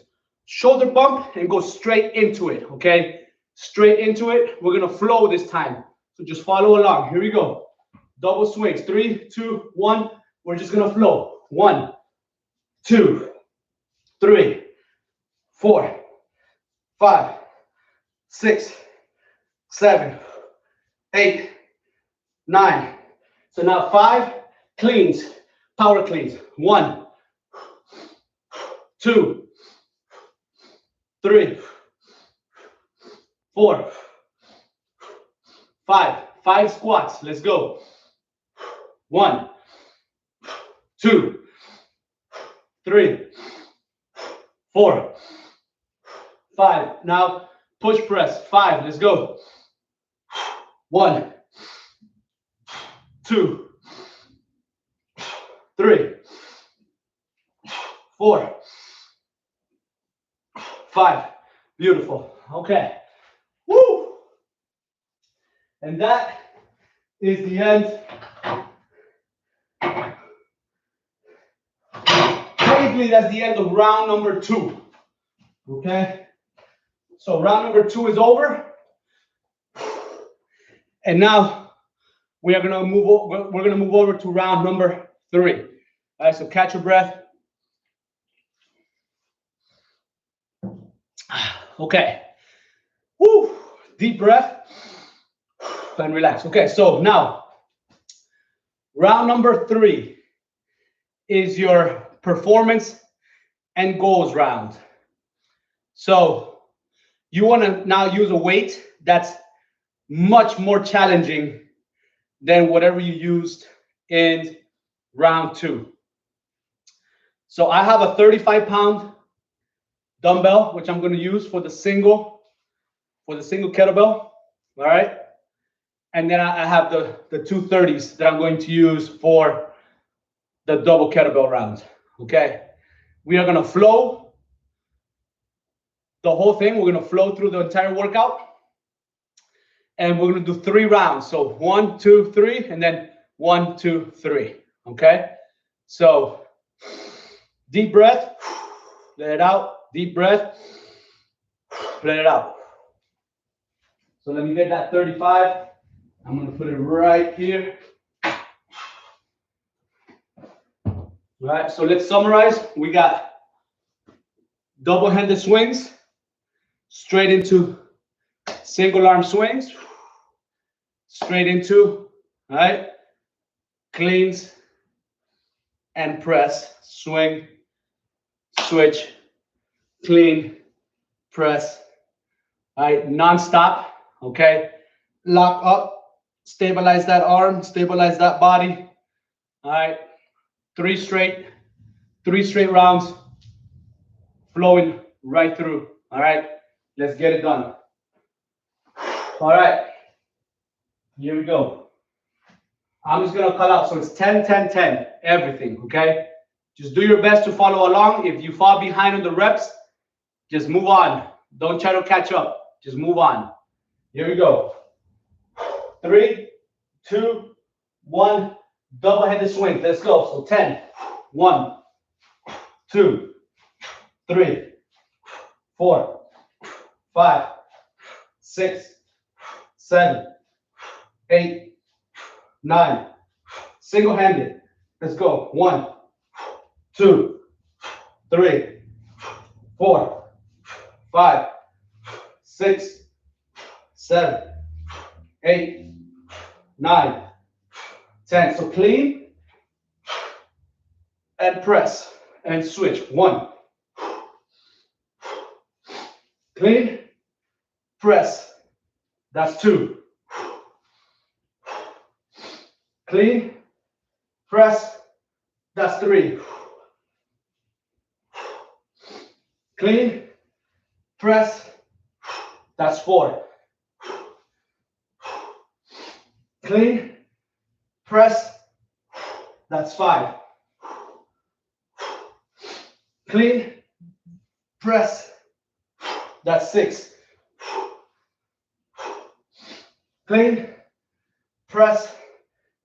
shoulder bump and go straight into it. Okay. Straight into it. We're gonna flow this time. So just follow along. Here we go. Double swings. 3, 2, 1. We're just gonna flow. 1, 2, 3, 4, 5, 6, 7, 8, 9. So now 5 cleans, power cleans. 1, 2, 3, 4, 5. 5 squats. Let's go. 1, 2, 3, 4, 5. Now push press. 5. Let's go. 1, 2, 3, 4, 5. Beautiful. Okay. Woo! And that is the end. Basically, that's the end of round number 2. Okay. So round number 2 is over. And now we are gonna move. We're gonna move over to round number 3. All right. So catch your breath. Okay. Woo. Deep breath and relax. Okay. So now round number 3 is your performance and goals round. So you want to now use a weight that's much more challenging than whatever you used in round 2. So I have a 35-pound dumbbell, which I'm going to use for the single kettlebell. All right. And then I have the 230s that I'm going to use for the double kettlebell round. Okay. We are going to flow the whole thing. We're going to flow through the entire workout. And we're going to do 3 rounds. So 1, 2, 3, and then 1, 2, 3. Okay. So deep breath, let it out. Deep breath, let it out. So let me get that 35. I'm going to put it right here. All right. So let's summarize. We got double-handed swings, straight into single arm swings, straight into, all right, cleans and press, swing, switch, clean, press, all right, non-stop, okay, lock up, stabilize that arm, stabilize that body, all right, 3 straight rounds, flowing right through, all right, let's get it done. All right, here we go. I'm just gonna call out, so it's 10, 10, 10, everything, okay? Just do your best to follow along. If you fall behind on the reps, just move on. Don't try to catch up, just move on. Here we go. 3, 2, 1, double-headed swing, let's go. So 10, 1, 2, 3, 4, 5, 6, 7, 8, 9. Single-handed. Let's go. 1, 2, 3, 4, 5, 6, 7, 8, 9, 10. So clean and press and switch. 1. Clean, press. That's 2. Clean, press. That's 3. Clean, press. That's 4. Clean, press. That's 5. Clean, press. That's 6. Clean, press.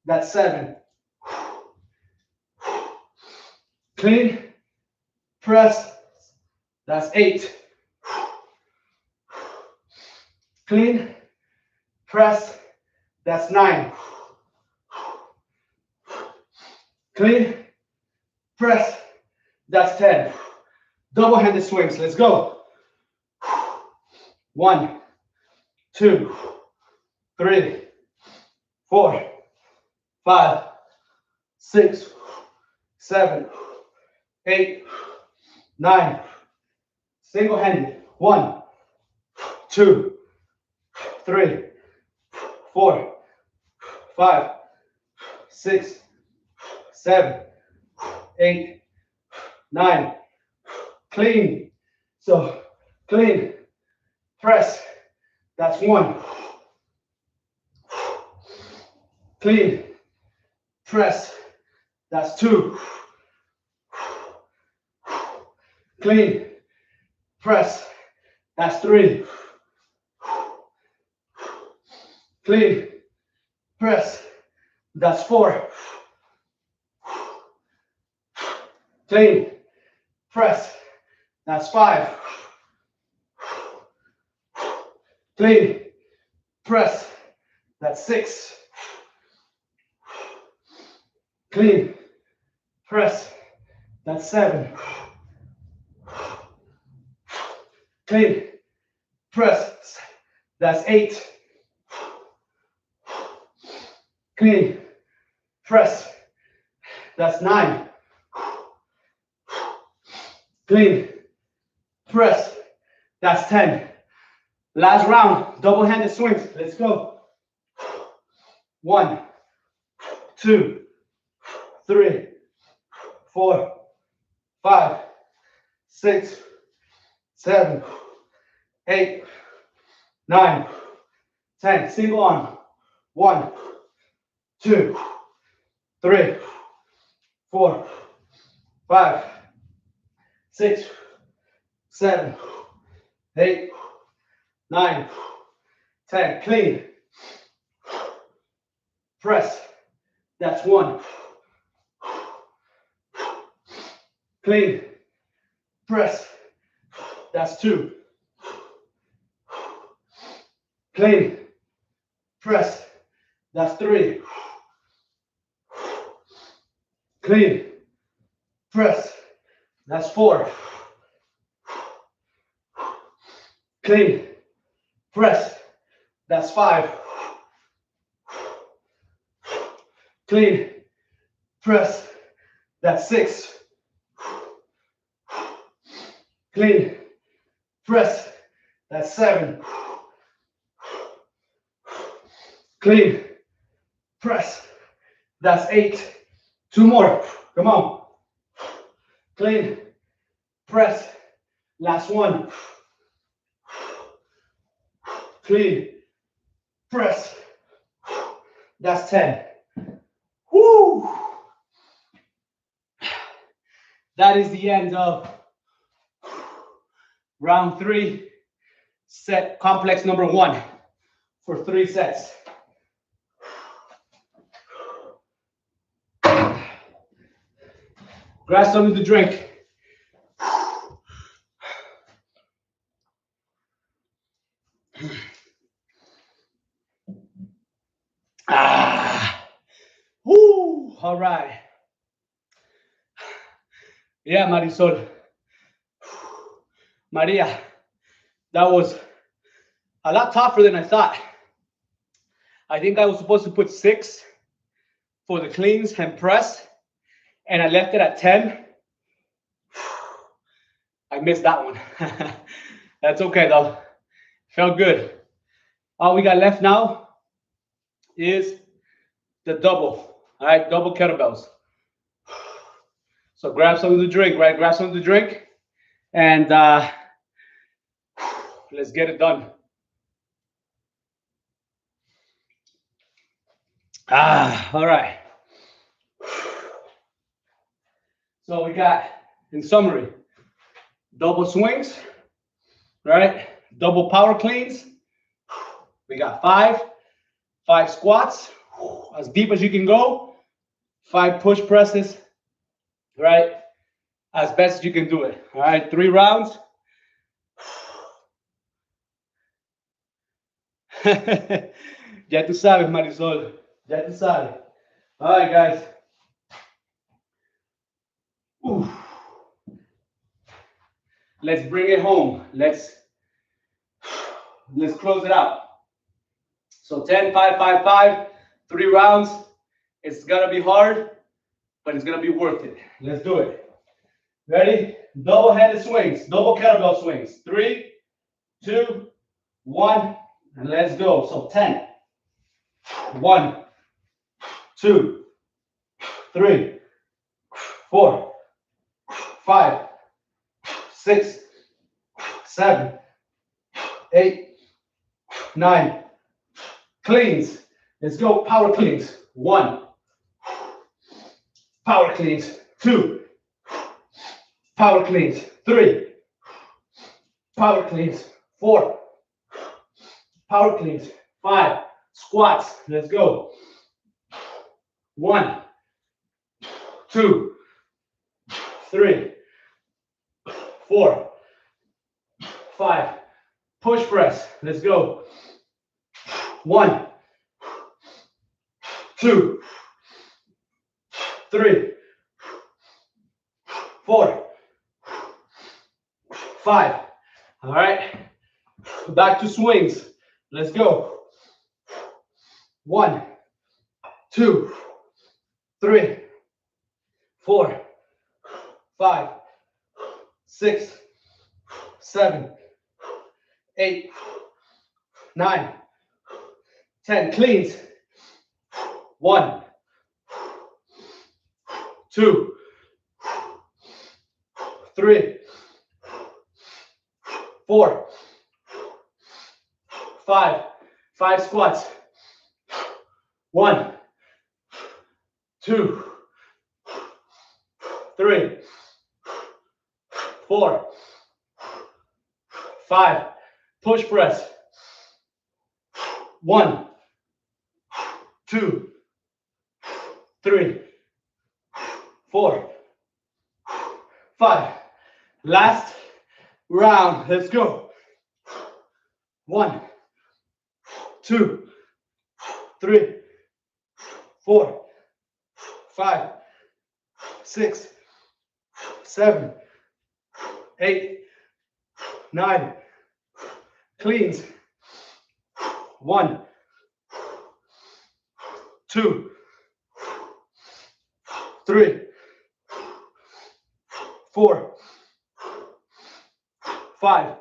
That's 7. Clean, press. That's 8. Clean, press. That's 9. Clean, press. That's 10. Double-handed swings. Let's go. 1, 2, 3, 4, 5, 6, 7, 8, 9. Single-handed. 1, 2, 3, 4, 5, 6, 7, 8, 9. Clean. So clean. Press. That's 1. Clean. Press. That's 2. Clean. Press. That's 3. Clean. Press. That's 4. Clean. Press. That's 5. Clean. Press. That's 6. Clean. Press. That's 7. Clean. Press. That's 8. Clean. Press. That's 9. Clean. Press. That's 10. Last round. Double-handed swings. Let's go. 1, 2, 3, 4, 5, 6, 7, 8, 9, 10. Single arm. 1, 2, 3, 4, 5, 6, 7, 8, 9, 10. Clean. Press. That's 1. Clean. Press. That's 2. Clean. Press. That's 3. Clean. Press. That's 4. Clean. Press. That's 5. Clean. Press. That's 6. Clean. Press. That's 7. Clean. Press. That's 8. 2 more. Come on. Clean. Press. Last 1. Clean. Press. That's 10. Woo! That is the end of round 3, set complex number 1 for 3 sets. Grab something to drink. Woo! All right. Yeah, Marisol. Maria, that was a lot tougher than I thought. I think I was supposed to put 6 for the cleans and press, and I left it at 10. I missed that one. That's okay though. Felt good. All we got left now is the double. All right, double kettlebells. So grab something to drink, right? Grab something to drink, and let's get it done. All right. So we got, in summary, double swings, right? Double power cleans. We got five squats, as deep as you can go. 5 push presses, right? As best as you can do it. All right, 3 rounds. Ya tú sabes, Marisol. Ya tú sabes. All right, guys. Ooh. Let's bring it home. Let's close it out. So 10, 5, 5, 5, 3 rounds. It's gonna be hard, but it's gonna be worth it. Let's do it. Ready? Double-handed swings, double kettlebell swings. 3, 2, 1, and let's go. So 10. 1, 2, 3, 4, 5, 6, 7, 8, 9. Cleans. Let's go. Power cleans. 1. Power cleans. 2. Power cleans. 3. Power cleans. 4. Power cleans. 5. Squats. Let's go. 1, 2, 3, 4, 5. Push press. Let's go. 1, 2, 3, 4, 5. All right. Back to swings. Let's go. 1, 2, 3, 4, 5, 6, 7, 8, 9, 10. Cleans. 1, 2, 3, 4, 5. 5 squats. 1, 2, 3, 4, 5. Push press. 1, 2, 3, 4, 5. Last round. Let's go. 1, 2, 3, 4, 5, 6, 7, 8, 9. Cleans. 1, 2, 3, 4, 5.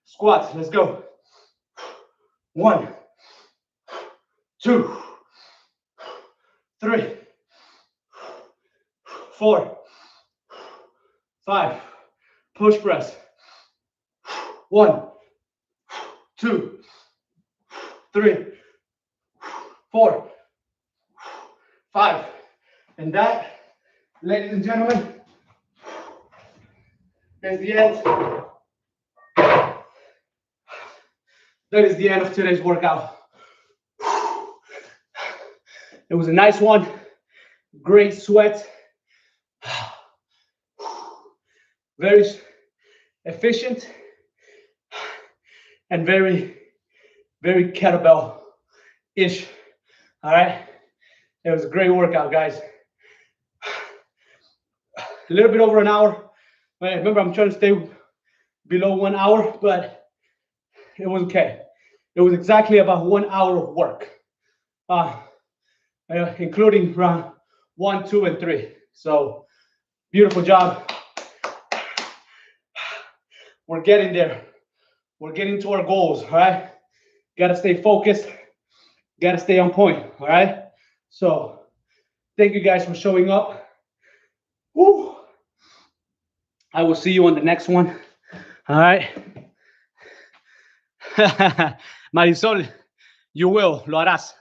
Squats. Let's go. 1, 2, 3, 4, 5. Push press. 1, 2, 3, 4, 5. And that, ladies and gentlemen, is the end. That is the end of today's workout. It was a nice one. Great sweat. Very efficient and very, very kettlebell-ish. All right. It was a great workout, guys. A little bit over an hour. Remember, I'm trying to stay below 1 hour, but it was okay. It was exactly about 1 hour of work, including around 1, 2, and 3. So beautiful job. We're getting there. We're getting to our goals, all right? Got to stay focused. Got to stay on point, all right? So thank you guys for showing up. Woo. I will see you on the next one, all right? Marisol, you will, lo harás.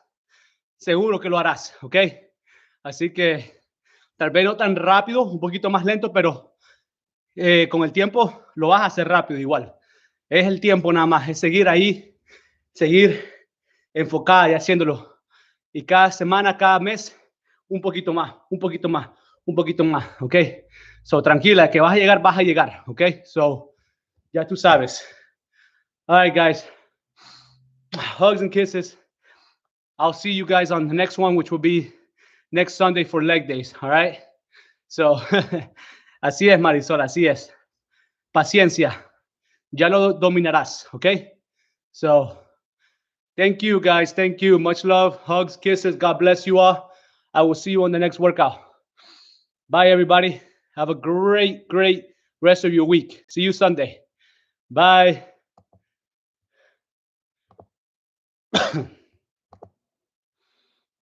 Seguro que lo harás, ¿ok? Así que tal vez no tan rápido, un poquito más lento, pero con el tiempo lo vas a hacer rápido igual. Es el tiempo nada más, es seguir ahí, seguir enfocada y haciéndolo. Y cada semana, cada mes, un poquito más, un poquito más, un poquito más, ¿ok? So, tranquila, que vas a llegar, ¿ok? So, ya tú sabes. All right, guys. Hugs and kisses. I'll see you guys on the next one, which will be next Sunday for leg days, all right? So, así es, Marisol, así es. Paciencia. Ya lo dominarás, ¿ok? So, thank you, guys. Thank you. Much love. Hugs, kisses. God bless you all. I will see you on the next workout. Bye, everybody. Have a great, great rest of your week. See you Sunday. Bye.